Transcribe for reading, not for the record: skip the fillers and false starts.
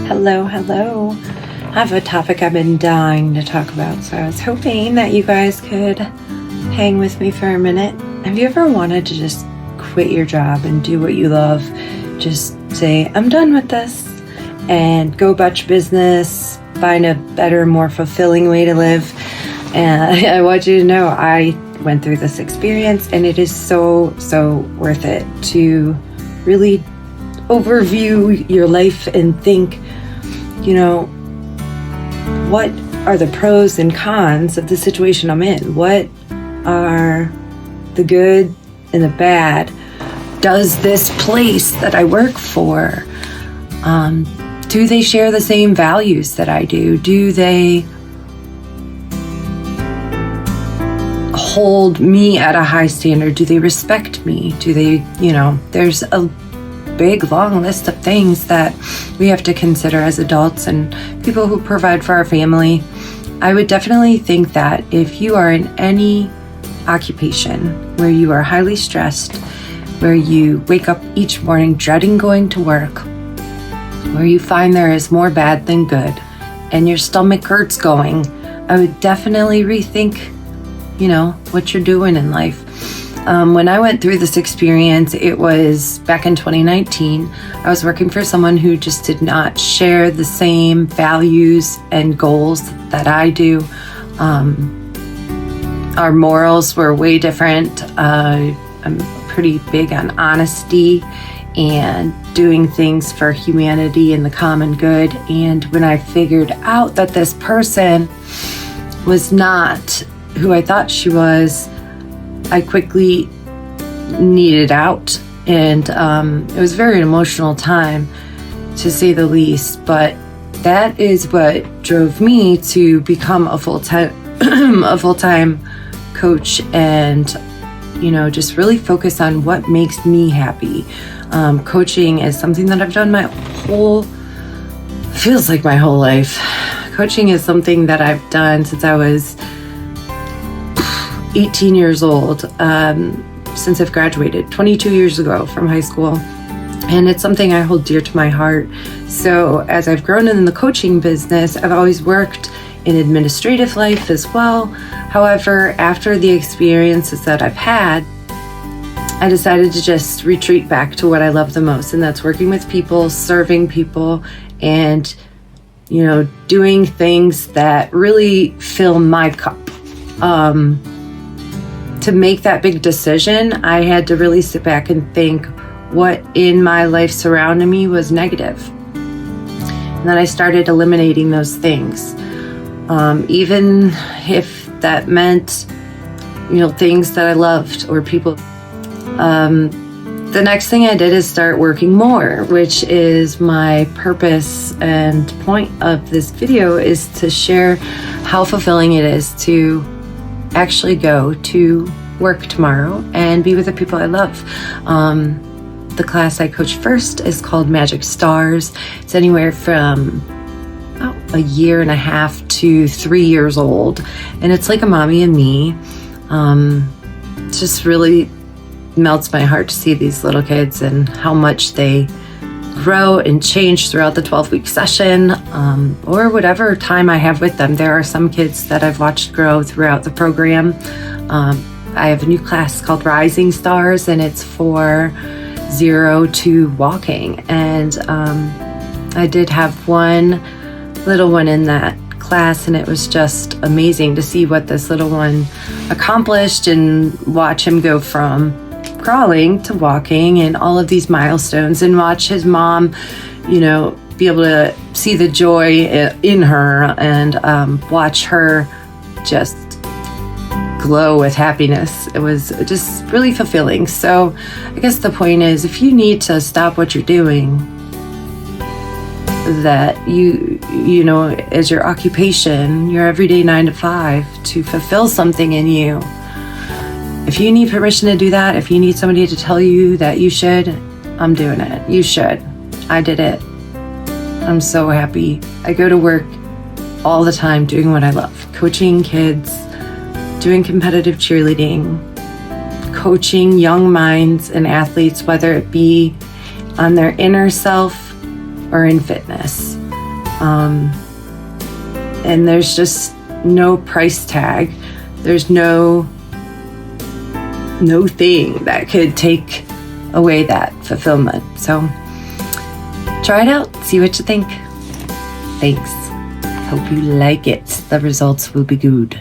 Hello, hello. I have a topic I've been dying to talk about, so I was hoping that you guys could hang with me for a minute. Have you ever wanted to just quit your job and do what you love? Just say, I'm done with this, and go about your business, find a better, more fulfilling way to live. And I want you to know I went through this experience, and it is so worth it to really overview your life and think, what are the pros and cons of the situation I'm in? What are the good and the bad? Does this place that I work for, do they share the same values that I do? Do they hold me at a high standard? Do they respect me? Do they, there's a big long list of things that we have to consider as adults and people who provide for our family. I would definitely think that if you are in any occupation where you are highly stressed, where you wake up each morning dreading going to work, where you find there is more bad than good, and your stomach hurts going, I would definitely rethink, what you're doing in life. When I went through this experience, it was back in 2019. I was working for someone who just did not share the same values and goals that I do. Our morals were way different. I'm pretty big on honesty and doing things for humanity and the common good. And when I figured out that this person was not who I thought she was, I quickly needed out, and it was a very emotional time, to say the least. But that is what drove me to become a full-time coach, and just really focus on what makes me happy. Coaching is something that I've done feels like my whole life. Coaching is something that I've done since I was 18 years old, since I've graduated 22 years ago from high school. And it's something I hold dear to my heart. So as I've grown in the coaching business, I've always worked in administrative life as well. However, after the experiences that I've had, I decided to just retreat back to what I love the most, and that's working with people, serving people, and doing things that really fill my cup. To make that big decision, I had to really sit back and think what in my life surrounding me was negative. And then I started eliminating those things. Even if that meant, things that I loved or people. The next thing I did is start working more, which is my purpose and point of this video, is to share how fulfilling it is to actually go to work tomorrow and be with the people I love. The class I coach first is called Magic Stars. It's anywhere from about a year and a half to 3 years old, and it's like a mommy and me. It just really melts my heart to see these little kids and how much they grow and change throughout the 12-week session, or whatever time I have with them. There are some kids that I've watched grow throughout the program. I have a new class called Rising Stars, and it's for 0 to walking. And I did have one little one in that class, and it was just amazing to see what this little one accomplished and watch him go from crawling to walking and all of these milestones, and watch his mom, be able to see the joy in her, and watch her just glow with happiness. It was just really fulfilling. So I guess the point is, if you need to stop what you're doing, that as your occupation, your everyday 9 to 5, to fulfill something in you, if you need permission to do that, if you need somebody to tell you that you should, I'm doing it. You should. I did it. I'm so happy. I go to work all the time doing what I love. Coaching kids, doing competitive cheerleading, coaching young minds and athletes, whether it be on their inner self or in fitness. And there's just no price tag. There's no thing that could take away that fulfillment. So try it out, see what you think. Thanks. Hope you like it. The results will be good.